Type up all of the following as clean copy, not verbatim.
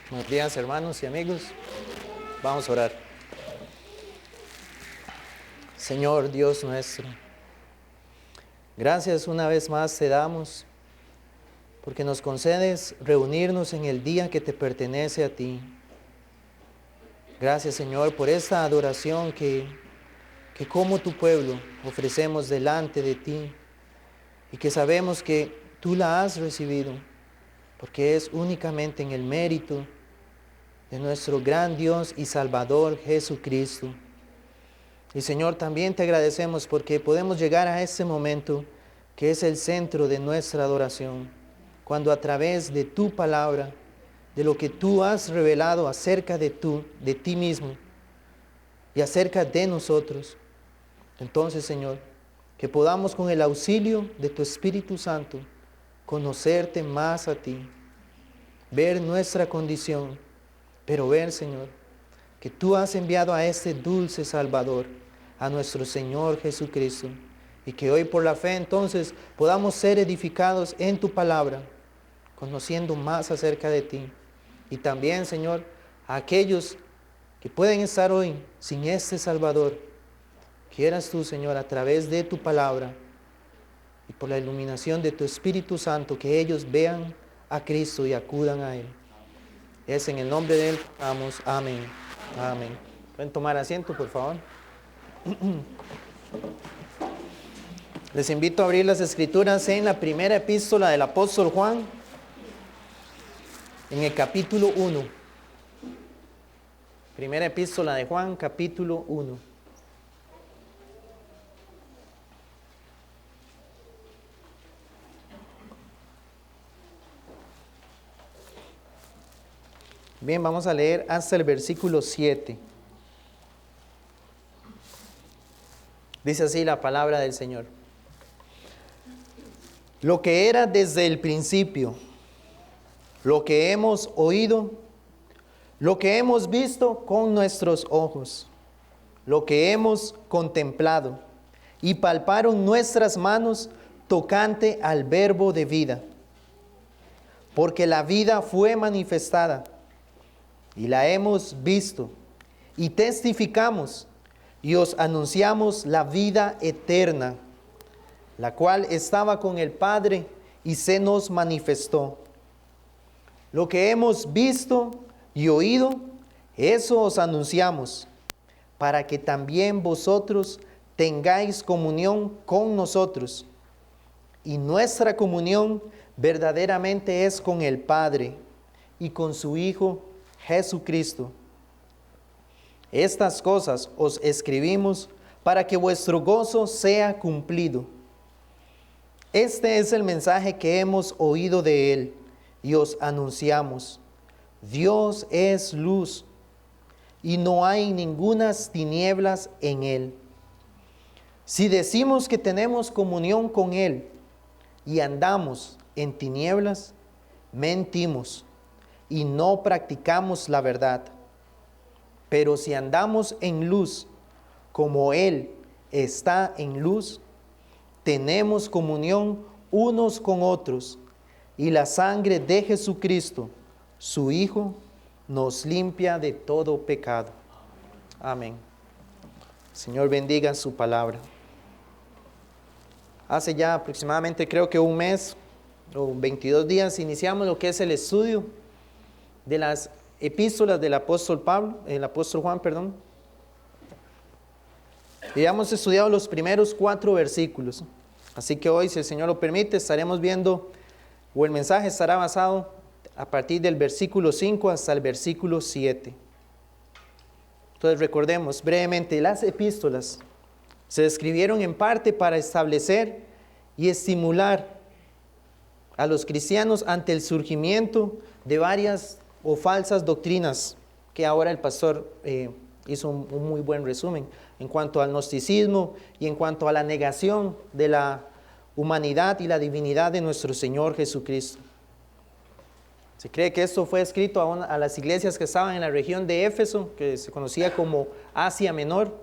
Buenos días, hermanos y amigos. Vamos a orar. Señor Dios nuestro, gracias una vez más te damos porque nos concedes reunirnos en el día que te pertenece a ti. Gracias, Señor, por esta adoración que como tu pueblo ofrecemos delante de ti y que sabemos que tú la has recibido porque es únicamente en el mérito de nuestro gran Dios y Salvador Jesucristo. Y Señor, también te agradecemos porque podemos llegar a este momento que es el centro de nuestra adoración, cuando a través de tu palabra, de lo que tú has revelado acerca de ti mismo y acerca de nosotros, entonces, Señor, que podamos con el auxilio de tu Espíritu Santo conocerte más a ti, ver nuestra condición, pero ver, Señor, que tú has enviado a este dulce Salvador, a nuestro Señor Jesucristo, y que hoy por la fe entonces podamos ser edificados en tu palabra, conociendo más acerca de ti. Y también, Señor, a aquellos que pueden estar hoy sin este Salvador, quieras tú, Señor, a través de tu palabra y por la iluminación de tu Espíritu Santo, que ellos vean a Cristo y acudan a Él. Es en el nombre de Él, vamos, amén. Amén. ¿Pueden tomar asiento, por favor? Les invito a abrir las Escrituras en la primera epístola del apóstol Juan, en el capítulo 1. Primera epístola de Juan, capítulo 1. Bien, vamos a leer hasta el versículo 7. Dice así la palabra del Señor. Lo que era desde el principio, lo que hemos oído, lo que hemos visto con nuestros ojos, lo que hemos contemplado y palparon nuestras manos tocante al verbo de vida. Porque la vida fue manifestada y la hemos visto y testificamos y os anunciamos la vida eterna, la cual estaba con el Padre y se nos manifestó. Lo que hemos visto y oído, eso os anunciamos, para que también vosotros tengáis comunión con nosotros. Y nuestra comunión verdaderamente es con el Padre y con su Hijo Jesucristo. Estas cosas os escribimos para que vuestro gozo sea cumplido. Este es el mensaje que hemos oído de Él y os anunciamos. Dios es luz y no hay ningunas tinieblas en Él. Si decimos que tenemos comunión con Él y andamos en tinieblas, mentimos y no practicamos la verdad. Pero si andamos en luz, como Él está en luz, tenemos comunión unos con otros, y la sangre de Jesucristo, su Hijo, nos limpia de todo pecado. Amén. Señor, bendiga su palabra. Hace ya aproximadamente, creo que un mes o 22 días, iniciamos lo que es el estudio de las epístolas del apóstol Juan, perdón. Y hemos estudiado los primeros 4 versículos. Así que hoy, si el Señor lo permite, estaremos viendo, o el mensaje estará basado a partir del versículo 5 hasta el versículo 7. Entonces recordemos brevemente, las epístolas se escribieron en parte para establecer y estimular a los cristianos ante el surgimiento de varias o falsas doctrinas, que ahora el pastor hizo un muy buen resumen, en cuanto al gnosticismo y en cuanto a la negación de la humanidad y la divinidad de nuestro Señor Jesucristo. Se cree que esto fue escrito a las iglesias que estaban en la región de Éfeso, que se conocía como Asia Menor.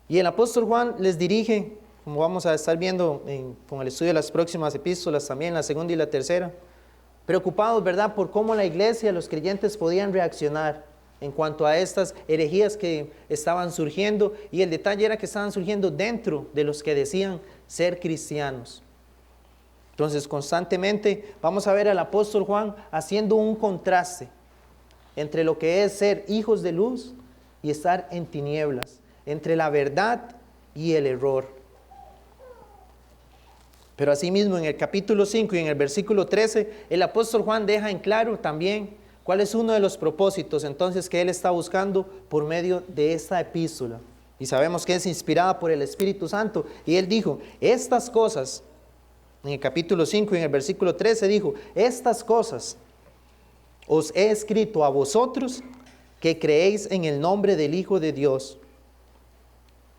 Y el apóstol Juan les dirige, como vamos a estar viendo con el estudio de las próximas epístolas, también la segunda y la tercera, preocupados, ¿verdad?, por cómo la iglesia, los creyentes podían reaccionar en cuanto a estas herejías que estaban surgiendo, y el detalle era que estaban surgiendo dentro de los que decían ser cristianos. Entonces, constantemente vamos a ver al apóstol Juan haciendo un contraste entre lo que es ser hijos de luz y estar en tinieblas, entre la verdad y el error. Pero asimismo, en el capítulo 5 y en el versículo 13, el apóstol Juan deja en claro también cuál es uno de los propósitos entonces que él está buscando por medio de esta epístola. Y sabemos que es inspirada por el Espíritu Santo. Y él dijo, estas cosas, en el capítulo 5 y en el versículo 13 dijo, estas cosas os he escrito a vosotros que creéis en el nombre del Hijo de Dios.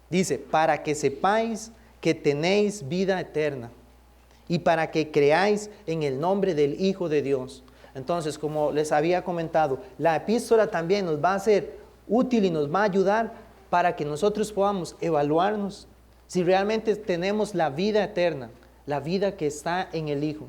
Dice, para que sepáis que tenéis vida eterna y para que creáis en el nombre del Hijo de Dios. Entonces, como les había comentado, la epístola también nos va a ser útil y nos va a ayudar para que nosotros podamos evaluarnos si realmente tenemos la vida eterna, la vida que está en el Hijo.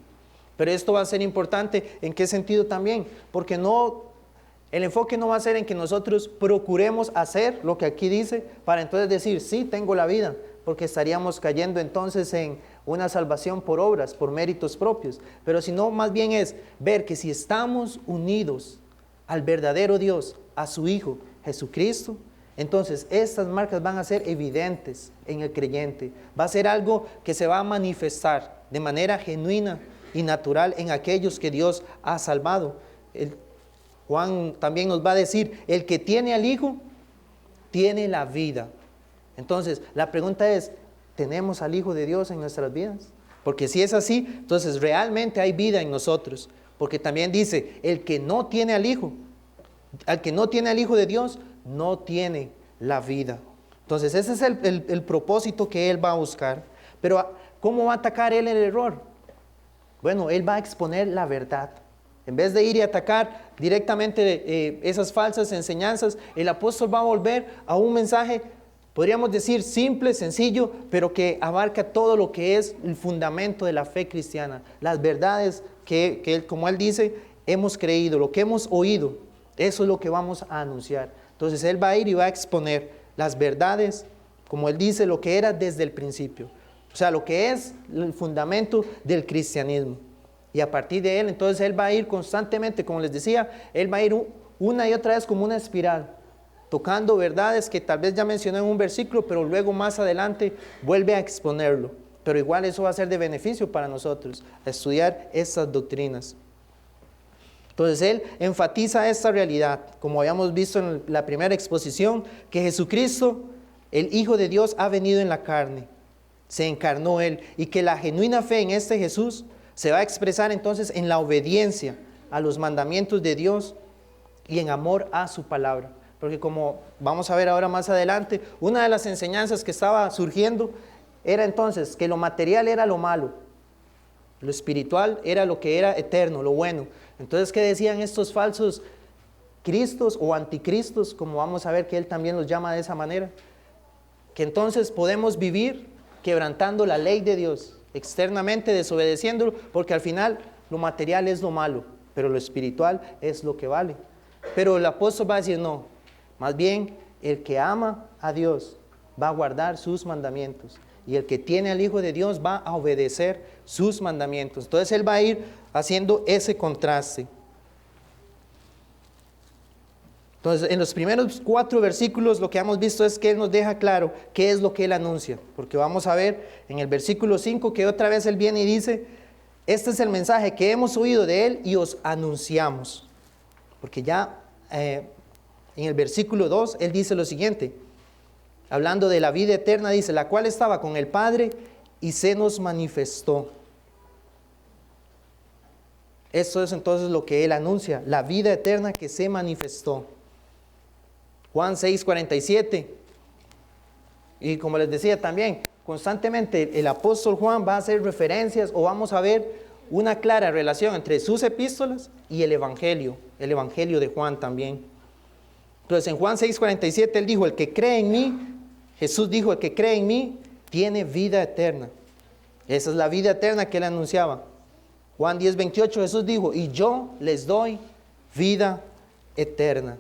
Pero esto va a ser importante, ¿en qué sentido también? Porque el enfoque no va a ser en que nosotros procuremos hacer lo que aquí dice, para entonces decir, sí, tengo la vida, porque estaríamos cayendo entonces en una salvación por obras, por méritos propios. Pero sino más bien es ver que si estamos unidos al verdadero Dios, a su Hijo, Jesucristo, entonces estas marcas van a ser evidentes en el creyente. Va a ser algo que se va a manifestar de manera genuina y natural en aquellos que Dios ha salvado. Juan también nos va a decir, el que tiene al Hijo, tiene la vida. Entonces, la pregunta es, ¿tenemos al Hijo de Dios en nuestras vidas? Porque si es así, entonces realmente hay vida en nosotros. Porque también dice, el que no tiene al Hijo de Dios, no tiene la vida. Entonces, ese es el propósito que Él va a buscar. Pero, ¿cómo va a atacar Él el error? Bueno, Él va a exponer la verdad. En vez de ir y atacar directamente esas falsas enseñanzas, el apóstol va a volver a un mensaje, podríamos decir simple, sencillo, pero que abarca todo lo que es el fundamento de la fe cristiana. Las verdades que como él dice, hemos creído, lo que hemos oído, eso es lo que vamos a anunciar. Entonces él va a ir y va a exponer las verdades, como él dice, lo que era desde el principio. O sea, lo que es el fundamento del cristianismo. Y a partir de él, entonces él va a ir constantemente, como les decía, él va a ir una y otra vez como una espiral, tocando verdades que tal vez ya mencioné en un versículo, pero luego más adelante vuelve a exponerlo. Pero igual eso va a ser de beneficio para nosotros, estudiar estas doctrinas. Entonces él enfatiza esta realidad, como habíamos visto en la primera exposición, que Jesucristo, el Hijo de Dios, ha venido en la carne, se encarnó él, y que la genuina fe en este Jesús se va a expresar entonces en la obediencia a los mandamientos de Dios y en amor a su palabra. Porque como vamos a ver ahora más adelante, una de las enseñanzas que estaba surgiendo era entonces que lo material era lo malo, lo espiritual era lo que era eterno, lo bueno. Entonces, ¿qué decían estos falsos cristos o anticristos? Como vamos a ver que él también los llama de esa manera. Que entonces podemos vivir quebrantando la ley de Dios, externamente desobedeciéndolo, porque al final lo material es lo malo, pero lo espiritual es lo que vale. Pero el apóstol va a decir, no, más bien el que ama a Dios va a guardar sus mandamientos, y el que tiene al Hijo de Dios va a obedecer sus mandamientos. Entonces él va a ir haciendo ese contraste. Entonces, en los primeros 4 versículos lo que hemos visto es que él nos deja claro qué es lo que él anuncia. Porque vamos a ver en el versículo 5 que otra vez él viene y dice, este es el mensaje que hemos oído de él y os anunciamos. Porque ya en el versículo 2 él dice lo siguiente, hablando de la vida eterna, dice, la cual estaba con el Padre y se nos manifestó. Esto es entonces lo que él anuncia, la vida eterna que se manifestó. Juan 6:47. Y como les decía también, constantemente el apóstol Juan va a hacer referencias o vamos a ver una clara relación entre sus epístolas y el evangelio de Juan también. Entonces en Juan 6:47 él dijo, el que cree en mí, Jesús dijo, el que cree en mí tiene vida eterna. Esa es la vida eterna que él anunciaba. Juan 10:28 Jesús dijo, y yo les doy vida eterna.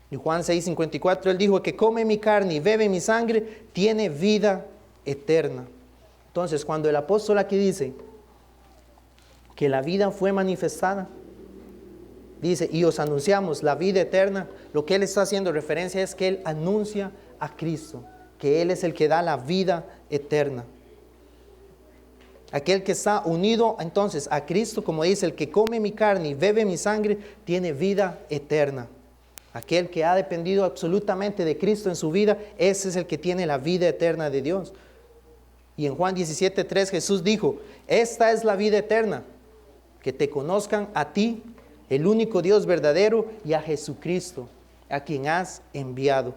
Y Juan 6:54 Él dijo, que come mi carne y bebe mi sangre, tiene vida eterna. Entonces, cuando el apóstol aquí dice que la vida fue manifestada, dice, y os anunciamos la vida eterna, lo que él está haciendo referencia es que él anuncia a Cristo, que él es el que da la vida eterna. Aquel que está unido entonces a Cristo, como dice, el que come mi carne y bebe mi sangre, tiene vida eterna. Aquel que ha dependido absolutamente de Cristo en su vida, ese es el que tiene la vida eterna de Dios. Y en Juan 17:3 Jesús dijo, esta es la vida eterna, que te conozcan a ti, el único Dios verdadero, y a Jesucristo, a quien has enviado.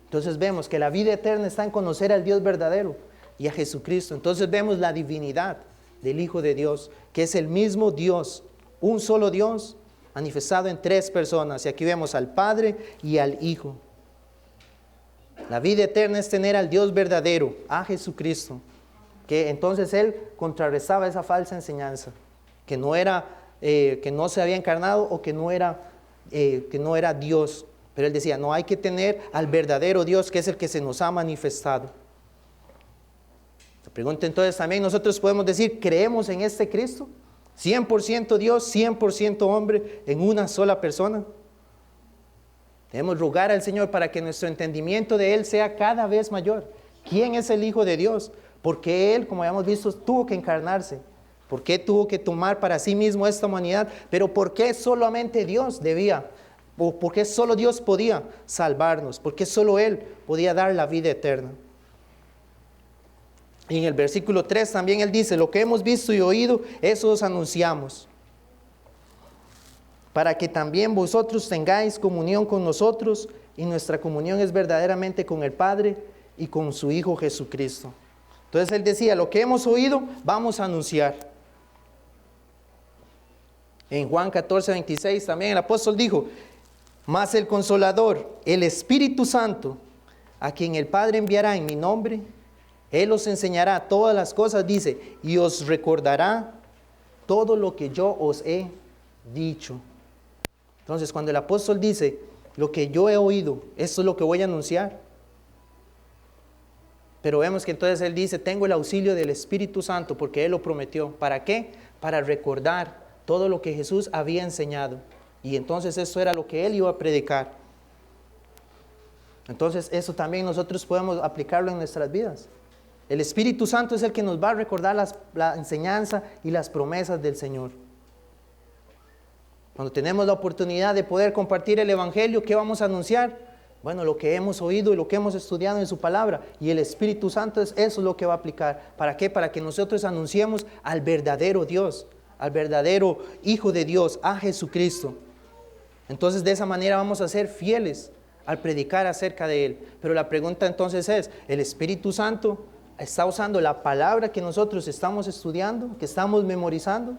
Entonces vemos que la vida eterna está en conocer al Dios verdadero y a Jesucristo. Entonces vemos la divinidad del Hijo de Dios, que es el mismo Dios, un solo Dios, manifestado en tres personas. Y aquí vemos al Padre y al Hijo. La vida eterna es tener al Dios verdadero, a Jesucristo, que entonces Él contrarrestaba esa falsa enseñanza, que no se había encarnado o que no era Dios. Pero Él decía, no, hay que tener al verdadero Dios, que es el que se nos ha manifestado. La pregunta entonces también, nosotros podemos decir, ¿creemos en este Cristo? 100% Dios, 100% hombre, en una sola persona. Debemos rogar al Señor para que nuestro entendimiento de Él sea cada vez mayor. ¿Quién es el Hijo de Dios? Porque Él, como habíamos visto, tuvo que encarnarse. ¿Por qué tuvo que tomar para sí mismo esta humanidad? Pero ¿por qué solamente Dios debía? ¿O por qué solo Dios podía salvarnos? ¿Por qué solo Él podía dar la vida eterna? Y en el versículo 3 también Él dice, lo que hemos visto y oído, eso os anunciamos, para que también vosotros tengáis comunión con nosotros, y nuestra comunión es verdaderamente con el Padre y con su Hijo Jesucristo. Entonces Él decía, lo que hemos oído, vamos a anunciar. En Juan 14:26 también el apóstol dijo, mas el Consolador, el Espíritu Santo, a quien el Padre enviará en mi nombre, Él os enseñará todas las cosas, dice, y os recordará todo lo que yo os he dicho. Entonces, cuando el apóstol dice, lo que yo he oído, esto es lo que voy a anunciar. Pero vemos que entonces Él dice, tengo el auxilio del Espíritu Santo, porque Él lo prometió. ¿Para qué? Para recordar todo lo que Jesús había enseñado. Y entonces eso era lo que Él iba a predicar. Entonces eso también nosotros podemos aplicarlo en nuestras vidas. El Espíritu Santo es el que nos va a recordar la enseñanza y las promesas del Señor. Cuando tenemos la oportunidad de poder compartir el Evangelio, ¿qué vamos a anunciar? Bueno, lo que hemos oído y lo que hemos estudiado en su palabra. Y el Espíritu Santo eso es lo que va a aplicar. ¿Para qué? Para que nosotros anunciemos al verdadero Dios, al verdadero Hijo de Dios, a Jesucristo. Entonces de esa manera vamos a ser fieles al predicar acerca de Él. Pero la pregunta entonces es, ¿el Espíritu Santo está usando la palabra que nosotros estamos estudiando, que estamos memorizando?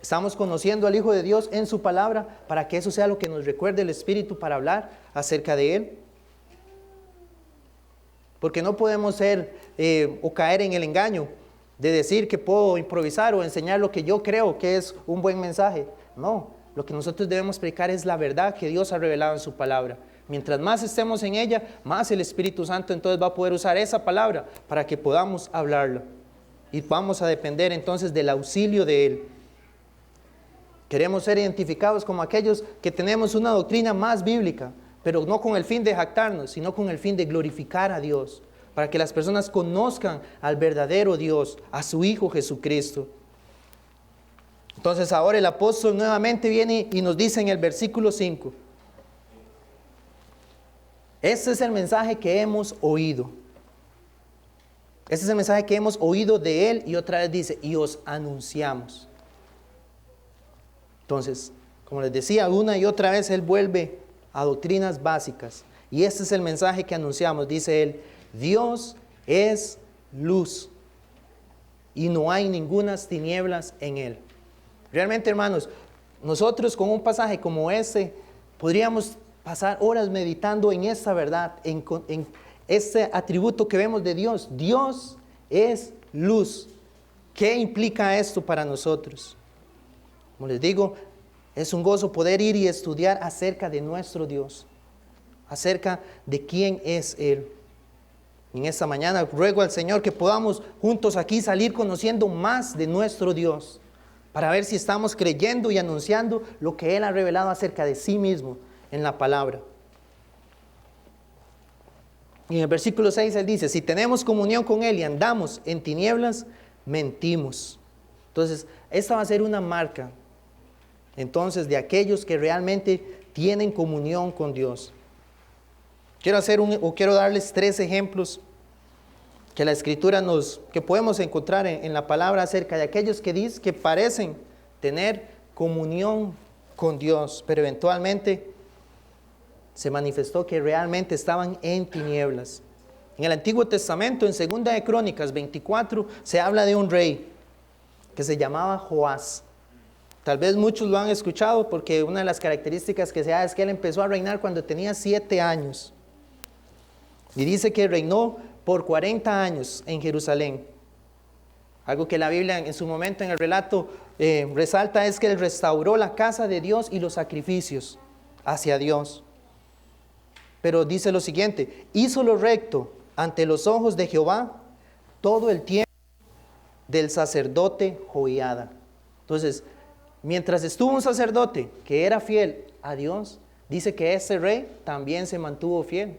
¿Estamos conociendo al Hijo de Dios en su palabra para que eso sea lo que nos recuerde el Espíritu para hablar acerca de Él? Porque no podemos ser o caer en el engaño de decir que puedo improvisar o enseñar lo que yo creo que es un buen mensaje. No, lo que nosotros debemos predicar es la verdad que Dios ha revelado en su palabra. Mientras más estemos en ella, más el Espíritu Santo entonces va a poder usar esa palabra para que podamos hablarla. Y vamos a depender entonces del auxilio de Él. Queremos ser identificados como aquellos que tenemos una doctrina más bíblica, pero no con el fin de jactarnos, sino con el fin de glorificar a Dios, para que las personas conozcan al verdadero Dios, a su Hijo Jesucristo. Entonces ahora el apóstol nuevamente viene y nos dice en el versículo 5, este es el mensaje que hemos oído. Este es el mensaje que hemos oído de Él, y otra vez dice, y os anunciamos. Entonces, como les decía, una y otra vez Él vuelve a doctrinas básicas. Y este es el mensaje que anunciamos. Dice Él, Dios es luz y no hay ningunas tinieblas en Él. Realmente, hermanos, nosotros con un pasaje como este podríamos pasar horas meditando en esta verdad, en este atributo que vemos de Dios. Dios es luz ¿Qué implica esto para nosotros? Como les digo, es un gozo poder ir y estudiar acerca de nuestro Dios, acerca de quién es Él. Y en esta mañana ruego al Señor que podamos juntos aquí salir conociendo más de nuestro Dios, para ver si estamos creyendo y anunciando lo que Él ha revelado acerca de sí mismo en la palabra. Y en el versículo 6 Él dice, si tenemos comunión con Él y andamos en tinieblas, mentimos. Entonces, esta va a ser una marca, entonces, de aquellos que realmente tienen comunión con Dios. Quiero darles 3 ejemplos que la Escritura que podemos encontrar en la palabra acerca de aquellos que parecen tener comunión con Dios, pero eventualmente se manifestó que realmente estaban en tinieblas. En el Antiguo Testamento, en 2 de Crónicas 24, se habla de un rey que se llamaba Joás. Tal vez muchos lo han escuchado porque una de las características que se da es que él empezó a reinar cuando tenía 7 años. Y dice que reinó por 40 años en Jerusalén. Algo que la Biblia en su momento en el relato resalta es que él restauró la casa de Dios y los sacrificios hacia Dios. Pero dice lo siguiente, hizo lo recto ante los ojos de Jehová todo el tiempo del sacerdote Joiada. Entonces, mientras estuvo un sacerdote que era fiel a Dios, dice que este rey también se mantuvo fiel.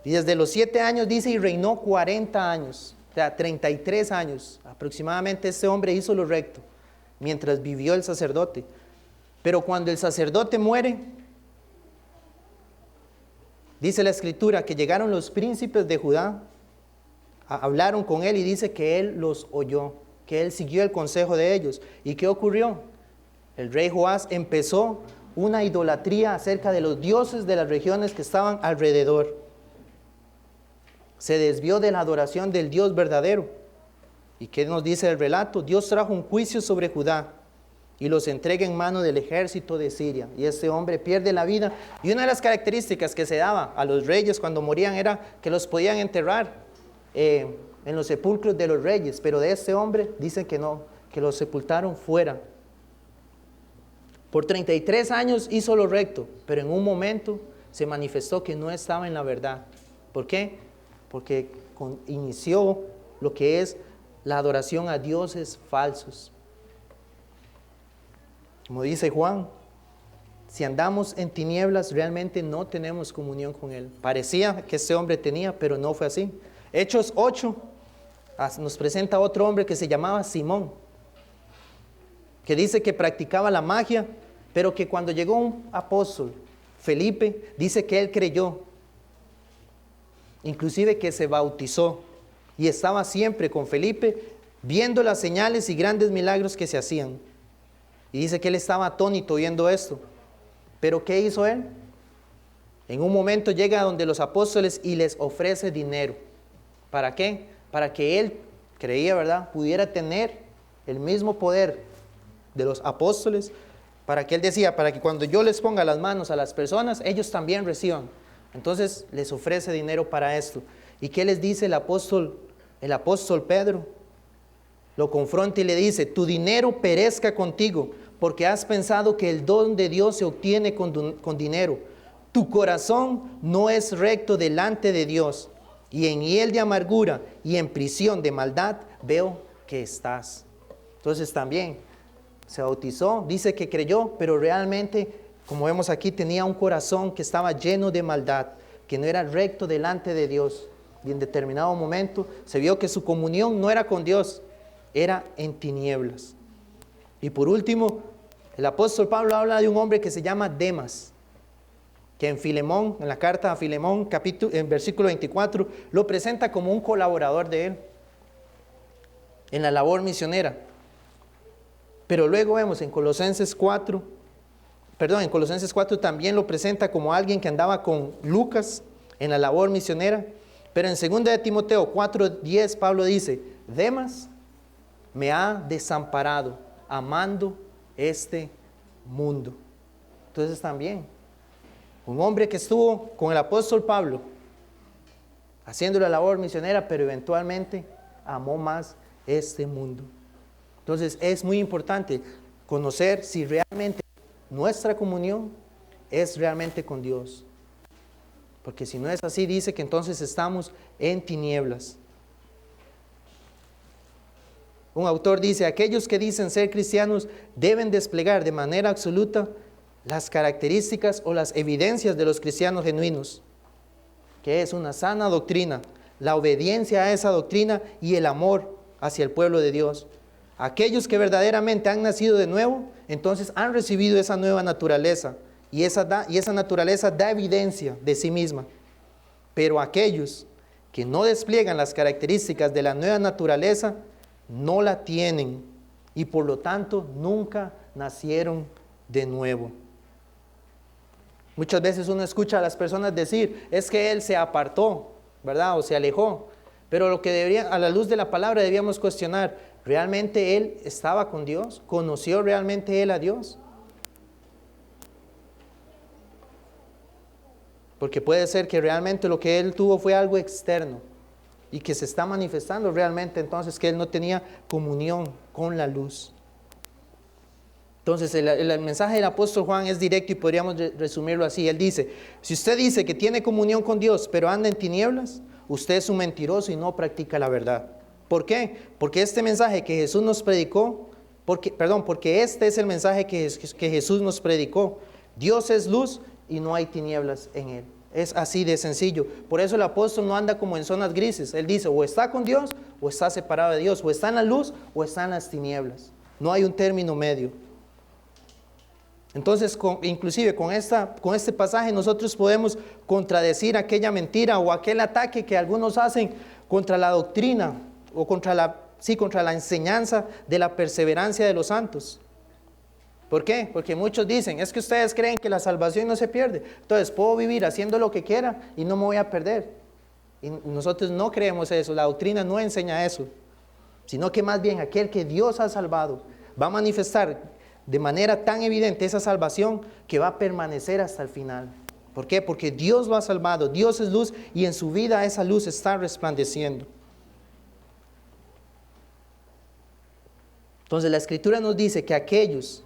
Y desde los 7 años dice y reinó 40 años, o sea, 33 años aproximadamente este hombre hizo lo recto mientras vivió el sacerdote. Pero cuando el sacerdote muere, dice la Escritura que llegaron los príncipes de Judá, hablaron con él y dice que él los oyó, que él siguió el consejo de ellos. ¿Y qué ocurrió? El rey Joás empezó una idolatría acerca de los dioses de las regiones que estaban alrededor. Se desvió de la adoración del Dios verdadero. ¿Y qué nos dice el relato? Dios trajo un juicio sobre Judá y los entrega en mano del ejército de Siria. Y este hombre pierde la vida. Y una de las características que se daba a los reyes cuando morían era que los podían enterrar en los sepulcros de los reyes. Pero de este hombre dicen que no, que los sepultaron fuera. Por 33 años hizo lo recto, pero en un momento se manifestó que no estaba en la verdad. ¿Por qué? Porque inició lo que es la adoración a dioses falsos. Como dice Juan, si andamos en tinieblas realmente no tenemos comunión con Él. Parecía que este hombre tenía, pero no fue así. Hechos 8 nos presenta otro hombre que se llamaba Simón, que dice que practicaba la magia, pero que cuando llegó un apóstol, Felipe, dice que él creyó, inclusive que se bautizó y estaba siempre con Felipe viendo las señales y grandes milagros que se hacían. Y dice que él estaba atónito viendo esto. Pero ¿qué hizo él? En un momento llega donde los apóstoles y les ofrece dinero. ¿Para qué? Para que él, creía, ¿verdad?, pudiera tener el mismo poder de los apóstoles, para que él decía, para que cuando yo les ponga las manos a las personas, ellos también reciban. Entonces les ofrece dinero para esto. ¿Y qué les dice el apóstol Pedro? Lo confronta y le dice, tu dinero perezca contigo, porque has pensado que el don de Dios se obtiene con dinero. Tu corazón no es recto delante de Dios, y en hiel de amargura y en prisión de maldad veo que estás. Entonces también se bautizó, dice que creyó, pero realmente, como vemos aquí, tenía un corazón que estaba lleno de maldad, que no era recto delante de Dios. Y en determinado momento se vio que su comunión no era con Dios, era en tinieblas. Y por último, el apóstol Pablo habla de un hombre que se llama Demas, que en Filemón, en la carta a Filemón, en versículo 24, lo presenta como un colaborador de él en la labor misionera. Pero luego vemos en Colosenses 4 también lo presenta como alguien que andaba con Lucas en la labor misionera. Pero en 2 de Timoteo 4:10 Pablo dice, Demas me ha desamparado, amando este mundo. Entonces también, un hombre que estuvo con el apóstol Pablo, haciendo la labor misionera, pero eventualmente amó más este mundo. Entonces es muy importante conocer si realmente nuestra comunión es realmente con Dios. Porque si no es así, dice que entonces estamos en tinieblas. Un autor dice, aquellos que dicen ser cristianos deben desplegar de manera absoluta las características o las evidencias de los cristianos genuinos, que es una sana doctrina, la obediencia a esa doctrina y el amor hacia el pueblo de Dios. Aquellos que verdaderamente han nacido de nuevo, entonces han recibido esa nueva naturaleza, y esa naturaleza da evidencia de sí misma. Pero aquellos que no despliegan las características de la nueva naturaleza, no la tienen, y por lo tanto nunca nacieron de nuevo. Muchas veces uno escucha a las personas decir, es que él se apartó, ¿verdad? O se alejó. Pero lo que a la luz de la palabra debíamos cuestionar, ¿realmente él estaba con Dios? ¿Conoció realmente él a Dios? Porque puede ser que realmente lo que él tuvo fue algo externo y que se está manifestando realmente entonces que él no tenía comunión con la luz. Entonces el mensaje del apóstol Juan es directo y podríamos resumirlo así. Él dice, si usted dice que tiene comunión con Dios pero anda en tinieblas, usted es un mentiroso y no practica la verdad. ¿Por qué? Porque este mensaje que Jesús nos predicó, porque este es el mensaje que Jesús nos predicó. Dios es luz y no hay tinieblas en él. Es así de sencillo. Por eso el apóstol no anda como en zonas grises. Él dice, o está con Dios o está separado de Dios, o está en la luz o está en las tinieblas. No hay un término medio. Entonces, inclusive con este pasaje nosotros podemos contradecir aquella mentira o aquel ataque que algunos hacen contra la doctrina o contra la enseñanza de la perseverancia de los santos. ¿Por qué? Porque muchos dicen, es que ustedes creen que la salvación no se pierde. Entonces puedo vivir haciendo lo que quiera y no me voy a perder. Y nosotros no creemos eso, la doctrina no enseña eso. Sino que más bien aquel que Dios ha salvado va a manifestar de manera tan evidente esa salvación que va a permanecer hasta el final. ¿Por qué? Porque Dios lo ha salvado, Dios es luz y en su vida esa luz está resplandeciendo. Entonces la Escritura nos dice que aquellos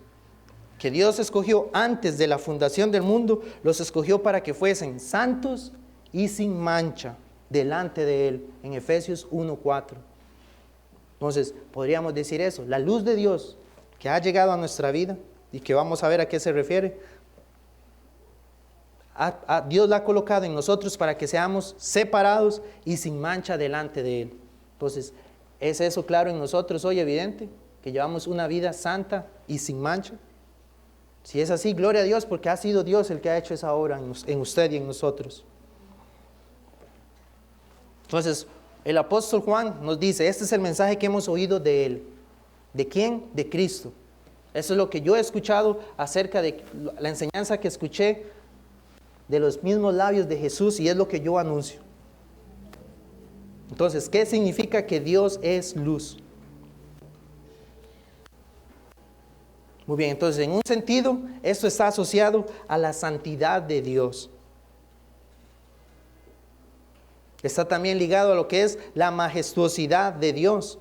que Dios escogió antes de la fundación del mundo, los escogió para que fuesen santos y sin mancha delante de Él, en Efesios 1:4. Entonces, podríamos decir eso, la luz de Dios que ha llegado a nuestra vida, y que vamos a ver a qué se refiere, Dios la ha colocado en nosotros para que seamos separados y sin mancha delante de Él. Entonces, ¿es eso claro en nosotros hoy evidente? Que llevamos una vida santa y sin mancha. Si es así, gloria a Dios, porque ha sido Dios el que ha hecho esa obra en usted y en nosotros. Entonces, el apóstol Juan nos dice, este es el mensaje que hemos oído de él. ¿De quién? De Cristo. Eso es lo que yo he escuchado acerca de la enseñanza que escuché de los mismos labios de Jesús, y es lo que yo anuncio. Entonces, ¿qué significa que Dios es luz? Muy bien, entonces en un sentido, esto está asociado a la santidad de Dios. Está también ligado a lo que es la majestuosidad de Dios.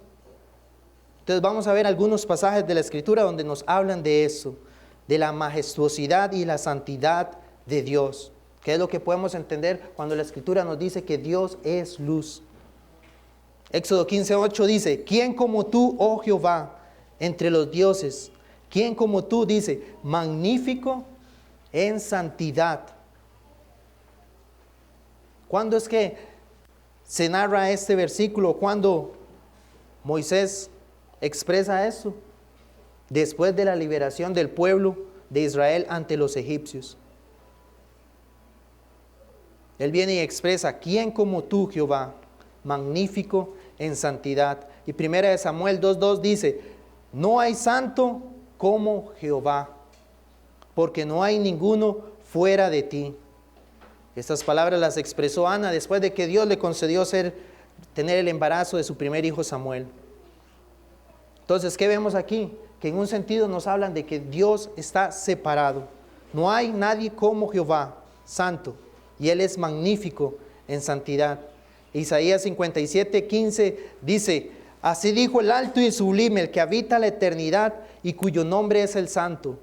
Entonces vamos a ver algunos pasajes de la Escritura donde nos hablan de eso, de la majestuosidad y la santidad de Dios. ¿Qué es lo que podemos entender cuando la Escritura nos dice que Dios es luz? Éxodo 15:8 dice, ¿quién como tú, oh Jehová, entre los dioses? ¿Quién como tú? Dice, magnífico en santidad. ¿Cuándo es que se narra este versículo? ¿Cuándo Moisés expresa eso? Después de la liberación del pueblo de Israel ante los egipcios. Él viene y expresa, ¿quién como tú, Jehová, magnífico en santidad? Y 1 Samuel 2:2 dice, no hay santo como Jehová, porque no hay ninguno fuera de ti. Estas palabras las expresó Ana después de que Dios le concedió tener el embarazo de su primer hijo Samuel. Entonces, ¿qué vemos aquí? Que en un sentido nos hablan de que Dios está separado. No hay nadie como Jehová, santo, y Él es magnífico en santidad. Isaías 57:15 dice, Así dijo el alto y sublime, el que habita la eternidad y cuyo nombre es el Santo.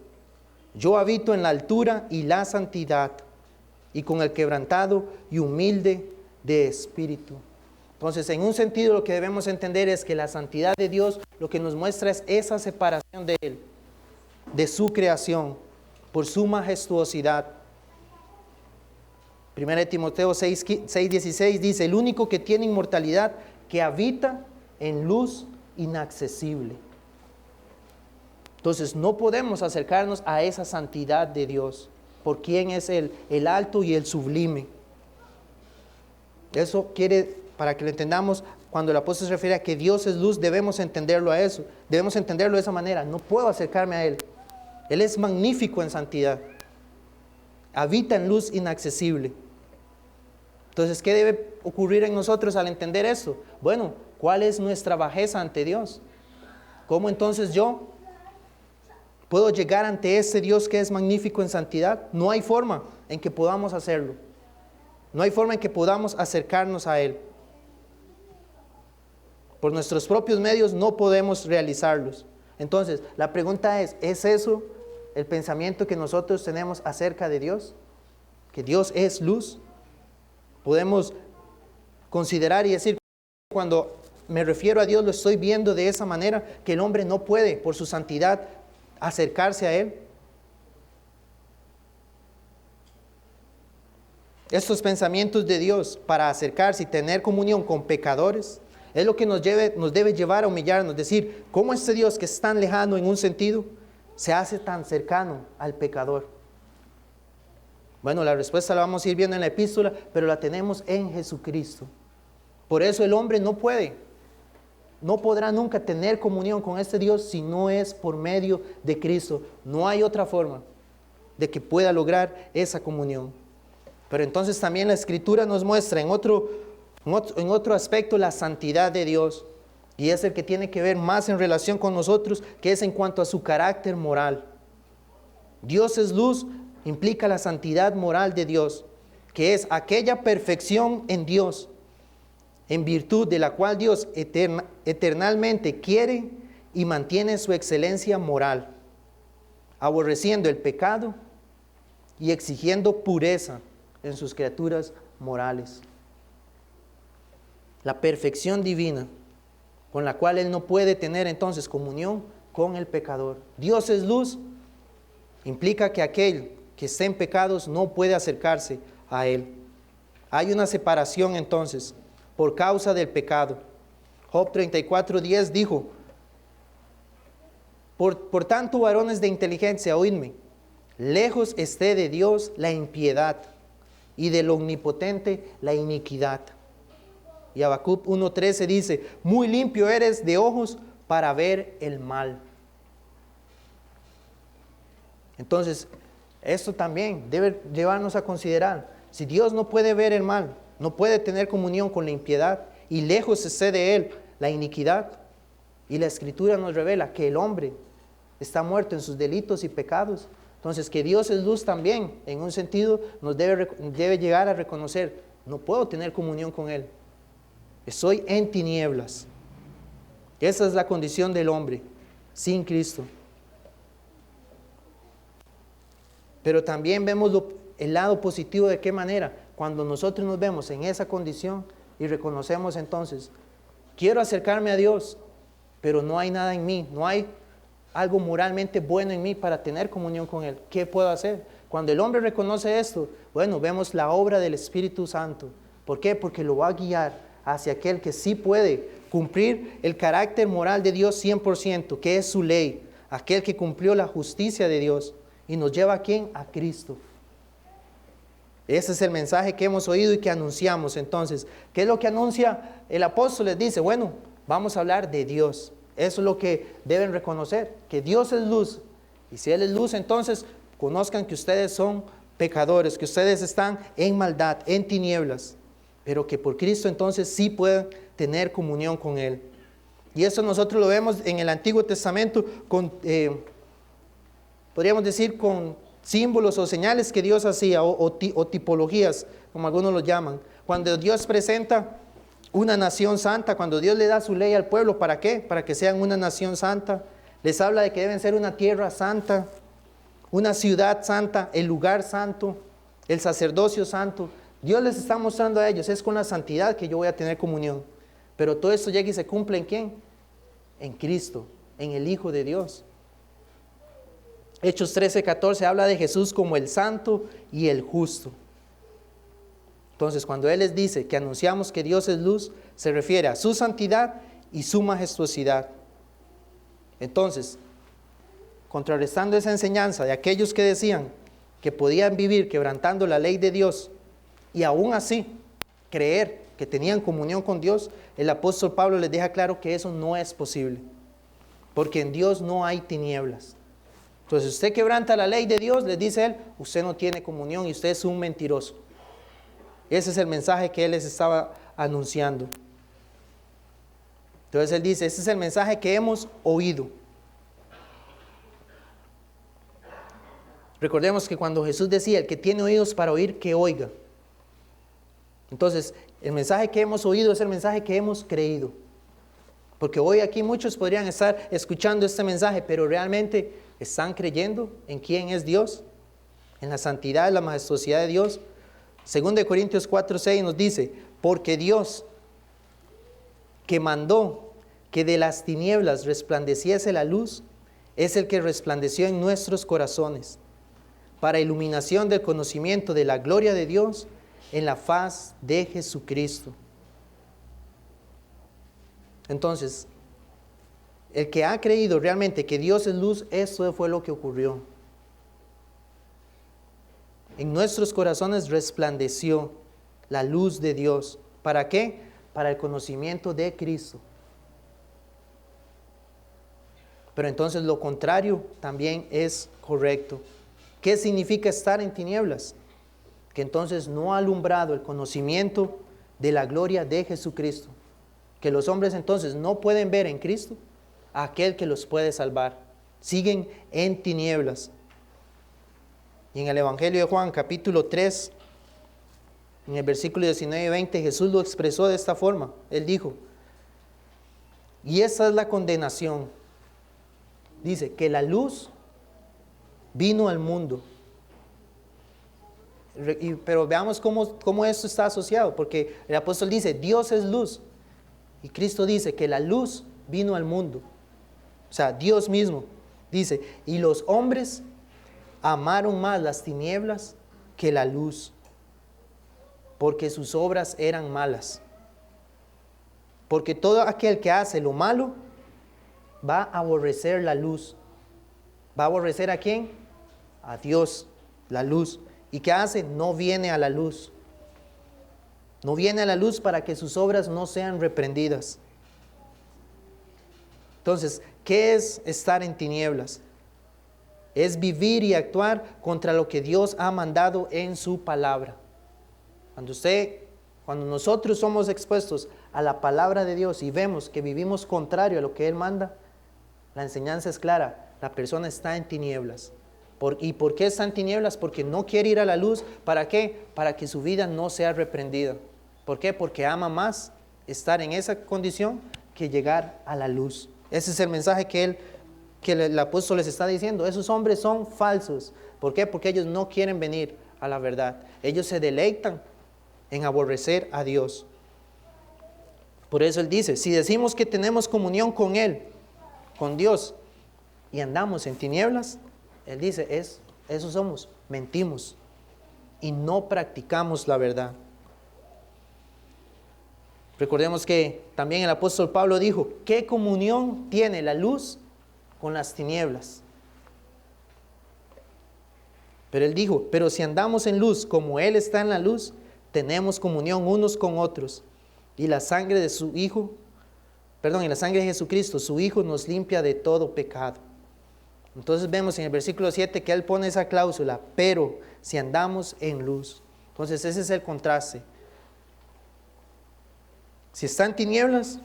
Yo habito en la altura y la santidad, y con el quebrantado y humilde de espíritu. Entonces, en un sentido, lo que debemos entender es que la santidad de Dios lo que nos muestra es esa separación de Él, de su creación, por su majestuosidad. 1 Timoteo 6:16 dice, el único que tiene inmortalidad, que habita en luz inaccesible. Entonces, no podemos acercarnos a esa santidad de Dios, por quien es el alto y el sublime. Eso quiere, para que lo entendamos, cuando el apóstol se refiere a que Dios es luz, debemos entenderlo a eso. Debemos entenderlo de esa manera. No puedo acercarme a Él. Él es magnífico en santidad. Habita en luz inaccesible. Entonces, ¿qué debe ocurrir en nosotros al entender eso? Bueno, ¿cuál es nuestra bajeza ante Dios? ¿Cómo entonces yo puedo llegar ante ese Dios que es magnífico en santidad? No hay forma en que podamos hacerlo. No hay forma en que podamos acercarnos a Él. Por nuestros propios medios no podemos realizarlos. Entonces, la pregunta es eso el pensamiento que nosotros tenemos acerca de Dios? ¿Que Dios es luz? Podemos considerar y decir, cuando me refiero a Dios, lo estoy viendo de esa manera, que el hombre no puede, por su santidad, acercarse a Él. Estos pensamientos de Dios para acercarse y tener comunión con pecadores es lo que nos debe llevar a humillarnos, decir, ¿cómo este Dios que es tan lejano en un sentido se hace tan cercano al pecador? Bueno, la respuesta la vamos a ir viendo en la epístola, pero la tenemos en Jesucristo. Por eso el hombre no podrá nunca tener comunión con este Dios si no es por medio de Cristo. No hay otra forma de que pueda lograr esa comunión. Pero entonces también la Escritura nos muestra en otro aspecto la santidad de Dios, y es el que tiene que ver más en relación con nosotros, que es en cuanto a su carácter moral. Dios es luz, implica la santidad moral de Dios, que es aquella perfección en Dios, en virtud de la cual Dios eternalmente quiere y mantiene su excelencia moral, aborreciendo el pecado y exigiendo pureza en sus criaturas morales. La perfección divina, con la cual Él no puede tener entonces comunión con el pecador. Dios es luz, implica que aquel que está en pecados no puede acercarse a Él. Hay una separación entonces por causa del pecado. Job 34:10 dijo, por tanto, varones de inteligencia, oídme, lejos esté de Dios la impiedad y del omnipotente la iniquidad. Y Habacuc 1:13 dice, muy limpio eres de ojos para ver el mal. Entonces, esto también debe llevarnos a considerar, si Dios no puede ver el mal, no puede tener comunión con la impiedad, y lejos esté de Él la iniquidad, y la Escritura nos revela que el hombre está muerto en sus delitos y pecados, entonces que Dios es luz también, en un sentido, nos debe llegar a reconocer, no puedo tener comunión con Él, estoy en tinieblas. Esa es la condición del hombre sin Cristo. Pero también vemos el lado positivo. ¿De qué manera? Cuando nosotros nos vemos en esa condición y reconocemos entonces, quiero acercarme a Dios, pero no hay nada en mí, no hay algo moralmente bueno en mí para tener comunión con Él. ¿Qué puedo hacer? Cuando el hombre reconoce esto, bueno, vemos la obra del Espíritu Santo. ¿Por qué? Porque lo va a guiar hacia aquel que sí puede cumplir el carácter moral de Dios 100%, que es su ley, aquel que cumplió la justicia de Dios. ¿Y nos lleva a quién? A Cristo. Ese es el mensaje que hemos oído y que anunciamos. Entonces, ¿qué es lo que anuncia el apóstol? Les dice, bueno, vamos a hablar de Dios. Eso es lo que deben reconocer, que Dios es luz. Y si Él es luz, entonces conozcan que ustedes son pecadores, que ustedes están en maldad, en tinieblas, pero que por Cristo entonces sí pueden tener comunión con Él. Y eso nosotros lo vemos en el Antiguo Testamento podríamos decir con símbolos o señales que Dios hacía o tipologías, como algunos lo llaman. Cuando Dios presenta una nación santa. Cuando Dios le da su ley al pueblo, ¿para qué? Para que sean una nación santa. Les habla de que deben ser una tierra santa, una ciudad santa, el lugar santo, el sacerdocio santo. Dios les está mostrando a ellos, es con la santidad que yo voy a tener comunión. Pero todo esto llega y se cumple ¿en quién? En Cristo, en el Hijo de Dios. Hechos 13:14 habla de Jesús como el santo y el justo. Entonces, cuando Él les dice que anunciamos que Dios es luz, se refiere a su santidad y su majestuosidad. Entonces, contrarrestando esa enseñanza de aquellos que decían que podían vivir quebrantando la ley de Dios y aún así creer que tenían comunión con Dios, el apóstol Pablo les deja claro que eso no es posible, porque en Dios no hay tinieblas. Entonces, si usted quebranta la ley de Dios, les dice Él, usted no tiene comunión y usted es un mentiroso. Ese es el mensaje que Él les estaba anunciando. Entonces Él dice, ese es el mensaje que hemos oído. Recordemos que cuando Jesús decía, el que tiene oídos para oír, que oiga. Entonces, el mensaje que hemos oído es el mensaje que hemos creído. Porque hoy aquí muchos podrían estar escuchando este mensaje, pero realmente están creyendo en quién es Dios, en la santidad y la majestuosidad de Dios. 2 Corintios 4:6 nos dice, porque Dios que mandó que de las tinieblas resplandeciese la luz, es el que resplandeció en nuestros corazones, para iluminación del conocimiento de la gloria de Dios en la faz de Jesucristo. Entonces, el que ha creído realmente que Dios es luz, eso fue lo que ocurrió. En nuestros corazones resplandeció la luz de Dios. ¿Para qué? Para el conocimiento de Cristo. Pero entonces lo contrario también es correcto. ¿Qué significa estar en tinieblas? Que entonces no ha alumbrado el conocimiento de la gloria de Jesucristo. Que los hombres entonces no pueden ver en Cristo a aquel que los puede salvar. Siguen en tinieblas. Y en el Evangelio de Juan, capítulo 3, en el versículo 19 y 20, Jesús lo expresó de esta forma. Él dijo, y esa es la condenación. Dice, que la luz vino al mundo. Pero veamos cómo esto está asociado, porque el apóstol dice, Dios es luz. Y Cristo dice que la luz vino al mundo. O sea, Dios mismo dice, y los hombres amaron más las tinieblas que la luz, porque sus obras eran malas. Porque todo aquel que hace lo malo va a aborrecer la luz. ¿Va a aborrecer a quién? A Dios, la luz. ¿Y qué hace? No viene a la luz. No viene a la luz para que sus obras no sean reprendidas. Entonces, ¿qué es estar en tinieblas? Es vivir y actuar contra lo que Dios ha mandado en su palabra. Cuando nosotros somos expuestos a la palabra de Dios y vemos que vivimos contrario a lo que Él manda, la enseñanza es clara, la persona está en tinieblas. ¿Y por qué está en tinieblas? Porque no quiere ir a la luz. ¿Para qué? Para que su vida no sea reprendida. ¿Por qué? Porque ama más estar en esa condición que llegar a la luz. Ese es el mensaje que el apóstol les está diciendo. Esos hombres son falsos. ¿Por qué? Porque ellos no quieren venir a la verdad. Ellos se deleitan en aborrecer a Dios. Por eso Él dice, si decimos que tenemos comunión con Él, con Dios, y andamos en tinieblas, Él dice, eso somos, mentimos y no practicamos la verdad. Recordemos que también el apóstol Pablo dijo, ¿qué comunión tiene la luz con las tinieblas? Pero él dijo, pero si andamos en luz como Él está en la luz, tenemos comunión unos con otros. Y la sangre de y la sangre de Jesucristo, su Hijo, nos limpia de todo pecado. Entonces vemos en el versículo 7 que Él pone esa cláusula, pero si andamos en luz. Entonces ese es el contraste. Si está en tinieblas,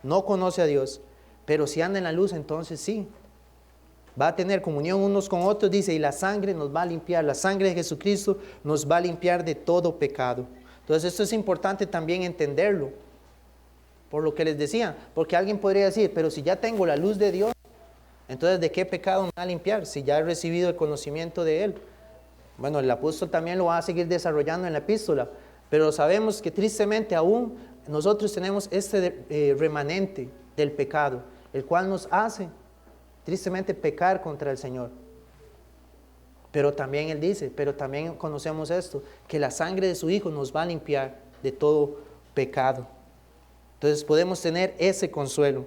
no conoce a Dios, pero si anda en la luz, entonces sí. Va a tener comunión unos con otros, dice, y la sangre nos va a limpiar, la sangre de Jesucristo nos va a limpiar de todo pecado. Entonces esto es importante también entenderlo, Por lo que les decía, porque alguien podría decir, pero si ya tengo la luz de Dios, entonces ¿de qué pecado me va a limpiar? Si ya he recibido el conocimiento de Él. Bueno, el apóstol también lo va a seguir desarrollando en la epístola, pero sabemos que tristemente aún nosotros tenemos este remanente del pecado, el cual nos hace tristemente pecar contra el Señor. Pero también Él dice, pero también conocemos esto, que la sangre de su Hijo nos va a limpiar de todo pecado. Entonces podemos tener ese consuelo.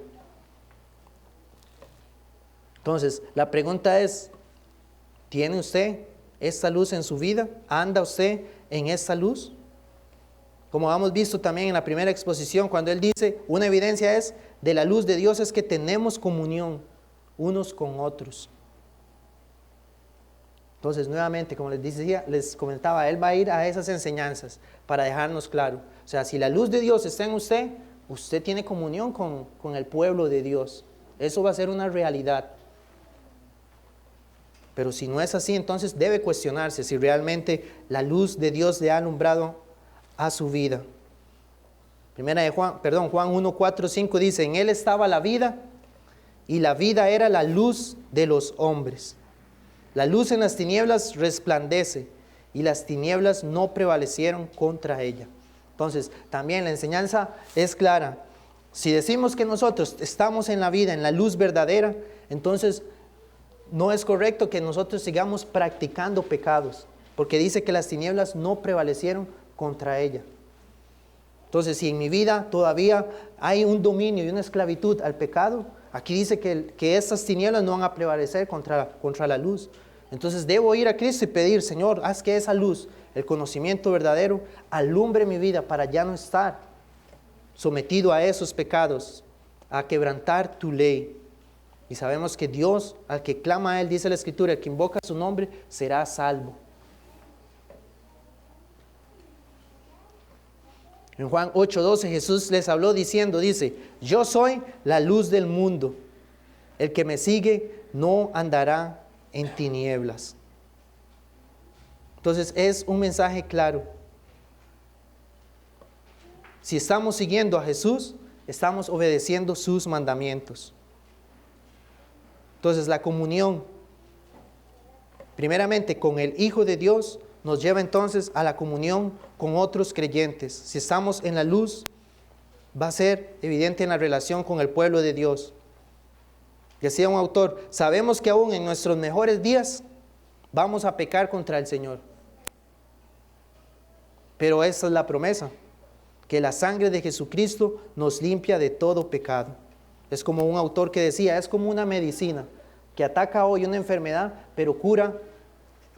Entonces, la pregunta es, ¿tiene usted esta luz en su vida? ¿Anda usted en esta luz? Como hemos visto también en la primera exposición, cuando él dice, una evidencia es de la luz de Dios es que tenemos comunión unos con otros. Entonces, nuevamente, como les decía, les comentaba, él va a ir a esas enseñanzas para dejarnos claro. O sea, si la luz de Dios está en usted, usted tiene comunión con el pueblo de Dios. Eso va a ser una realidad. Pero si no es así, entonces debe cuestionarse si realmente la luz de Dios le ha alumbrado a su vida. Juan 1, 4, 5 dice, en él estaba la vida y la vida era la luz de los hombres. La luz en las tinieblas resplandece y las tinieblas no prevalecieron contra ella. Entonces, también la enseñanza es clara. Si decimos que nosotros estamos en la vida, en la luz verdadera, entonces no es correcto que nosotros sigamos practicando pecados, porque dice que las tinieblas no prevalecieron contra ella. Entonces, si en mi vida todavía hay un dominio y una esclavitud al pecado, aquí dice que estas tinieblas no van a prevalecer contra la luz. Entonces debo ir a Cristo y pedir, Señor, haz que esa luz, el conocimiento verdadero, alumbre mi vida para ya no estar sometido a esos pecados, a quebrantar tu ley. Y sabemos que Dios, al que clama a Él, dice la Escritura, el que invoca su nombre, será salvo. En Juan 8:12 Jesús les habló diciendo, dice, yo soy la luz del mundo. El que me sigue no andará en tinieblas. Entonces es un mensaje claro. Si estamos siguiendo a Jesús, estamos obedeciendo sus mandamientos. Entonces la comunión, primeramente con el Hijo de Dios, nos lleva entonces a la comunión con otros creyentes. Si estamos en la luz, va a ser evidente en la relación con el pueblo de Dios. Decía un autor, sabemos que aún en nuestros mejores días vamos a pecar contra el Señor. Pero esa es la promesa, que la sangre de Jesucristo nos limpia de todo pecado. Es como un autor que decía, es como una medicina que ataca hoy una enfermedad, pero cura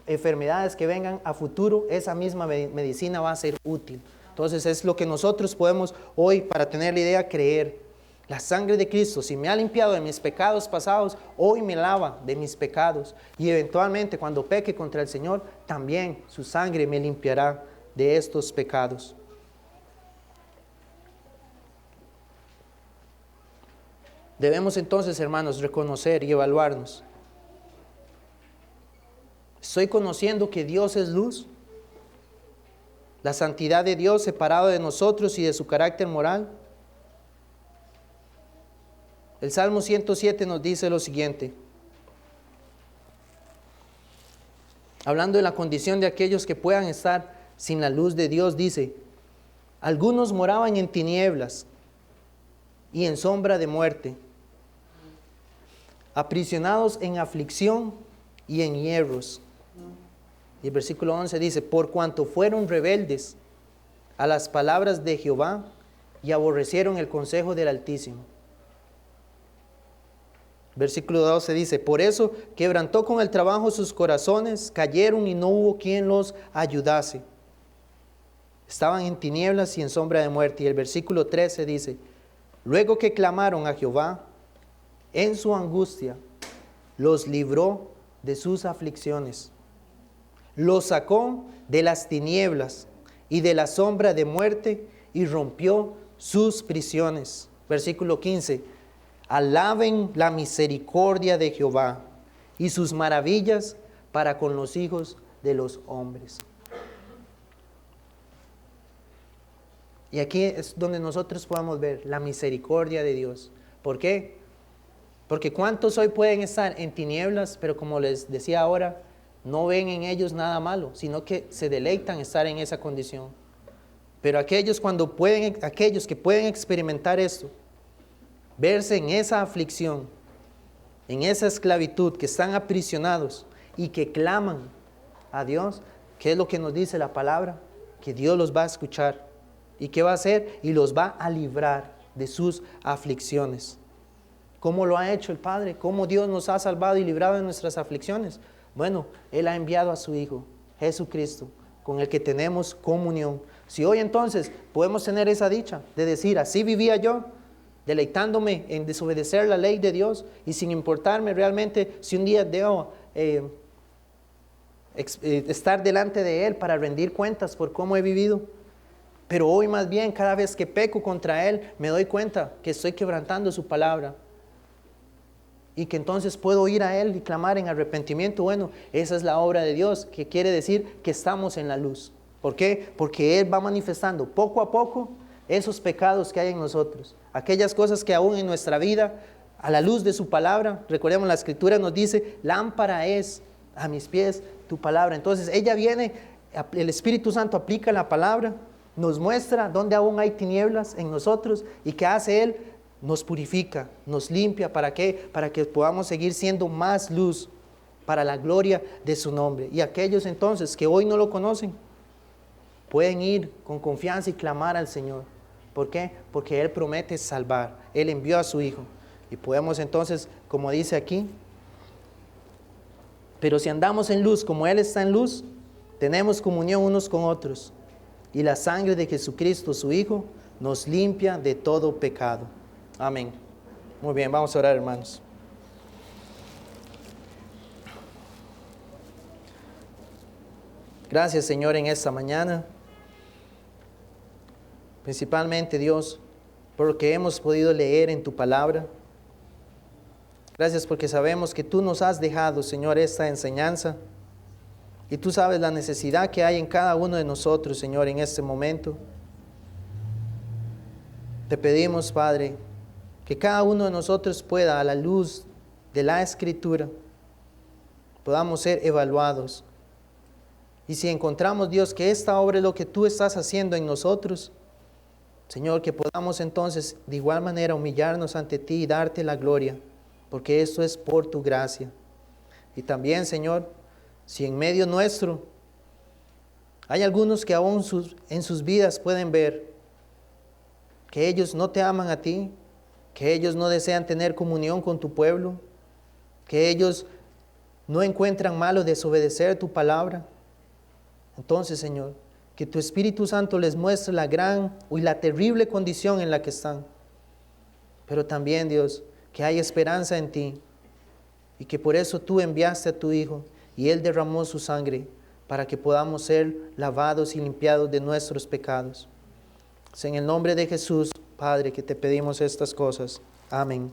enfermedades que vengan a futuro. Esa misma medicina va a ser útil. Entonces es lo que nosotros podemos hoy, para tener la idea, creer. La sangre de Cristo, si me ha limpiado de mis pecados pasados, hoy me lava de mis pecados. Y eventualmente cuando peque contra el Señor, también su sangre me limpiará de estos pecados. Debemos entonces, hermanos, reconocer y evaluarnos. ¿Estoy conociendo que Dios es luz? La santidad de Dios separado de nosotros y de su carácter moral. El Salmo 107 nos dice lo siguiente. Hablando de la condición de aquellos que puedan estar sin la luz de Dios, dice, algunos moraban en tinieblas y en sombra de muerte, aprisionados en aflicción y en hierros. Y el versículo 11 dice, por cuanto fueron rebeldes a las palabras de Jehová y aborrecieron el consejo del Altísimo. Versículo 12 dice, por eso quebrantó con el trabajo sus corazones, cayeron y no hubo quien los ayudase. Estaban en tinieblas y en sombra de muerte. Y el versículo 13 dice, luego que clamaron a Jehová, en su angustia, los libró de sus aflicciones. Los sacó de las tinieblas y de la sombra de muerte y rompió sus prisiones. Versículo 15, alaben la misericordia de Jehová y sus maravillas para con los hijos de los hombres. Y aquí es donde nosotros podamos ver la misericordia de Dios. ¿Por qué? Porque ¿cuántos hoy pueden estar en tinieblas, pero como les decía ahora, no ven en ellos nada malo, sino que se deleitan estar en esa condición? Pero aquellos que pueden experimentar esto, verse en esa aflicción, en esa esclavitud, que están aprisionados y que claman a Dios, ¿qué es lo que nos dice la palabra? Que Dios los va a escuchar. ¿Y qué va a hacer? Y los va a librar de sus aflicciones. ¿Cómo lo ha hecho el Padre? ¿Cómo Dios nos ha salvado y librado de nuestras aflicciones? Bueno, Él ha enviado a su Hijo, Jesucristo, con el que tenemos comunión. Si hoy entonces podemos tener esa dicha de decir, así vivía yo, deleitándome en desobedecer la ley de Dios y sin importarme realmente si un día debo estar delante de Él para rendir cuentas por cómo he vivido. Pero hoy más bien, cada vez que peco contra Él, me doy cuenta que estoy quebrantando su palabra. Y que entonces puedo ir a Él y clamar en arrepentimiento. Bueno, esa es la obra de Dios, que quiere decir que estamos en la luz. ¿Por qué? Porque Él va manifestando poco a poco esos pecados que hay en nosotros. Aquellas cosas que aún en nuestra vida, a la luz de su palabra, recordemos la Escritura nos dice, lámpara es a mis pies tu palabra. Entonces ella viene, el Espíritu Santo aplica la palabra, nos muestra dónde aún hay tinieblas en nosotros y ¿qué hace Él? Nos purifica, nos limpia. ¿Para qué? Para que podamos seguir siendo más luz para la gloria de su nombre. Y aquellos entonces que hoy no lo conocen, pueden ir con confianza y clamar al Señor. ¿Por qué? Porque Él promete salvar. Él envió a su Hijo. Y podemos entonces, como dice aquí, pero si andamos en luz como Él está en luz, tenemos comunión unos con otros. Y la sangre de Jesucristo, su Hijo, nos limpia de todo pecado. Amén. Muy bien, vamos a orar, hermanos. Gracias, Señor, en esta mañana. Principalmente, Dios, por lo que hemos podido leer en tu palabra. Gracias porque sabemos que tú nos has dejado, Señor, esta enseñanza. Y tú sabes la necesidad que hay en cada uno de nosotros, Señor, en este momento. Te pedimos, Padre, que cada uno de nosotros pueda, a la luz de la Escritura, podamos ser evaluados. Y si encontramos, Dios, que esta obra es lo que tú estás haciendo en nosotros, Señor, que podamos entonces de igual manera humillarnos ante ti y darte la gloria, porque esto es por tu gracia. Y también, Señor, si en medio nuestro hay algunos que aún en sus vidas pueden ver que ellos no te aman a ti, que ellos no desean tener comunión con tu pueblo, que ellos no encuentran malo desobedecer tu palabra, entonces, Señor, que tu Espíritu Santo les muestre la gran y la terrible condición en la que están. Pero también, Dios, que hay esperanza en ti y que por eso tú enviaste a tu Hijo y Él derramó su sangre para que podamos ser lavados y limpiados de nuestros pecados. Es en el nombre de Jesús, Padre, que te pedimos estas cosas. Amén.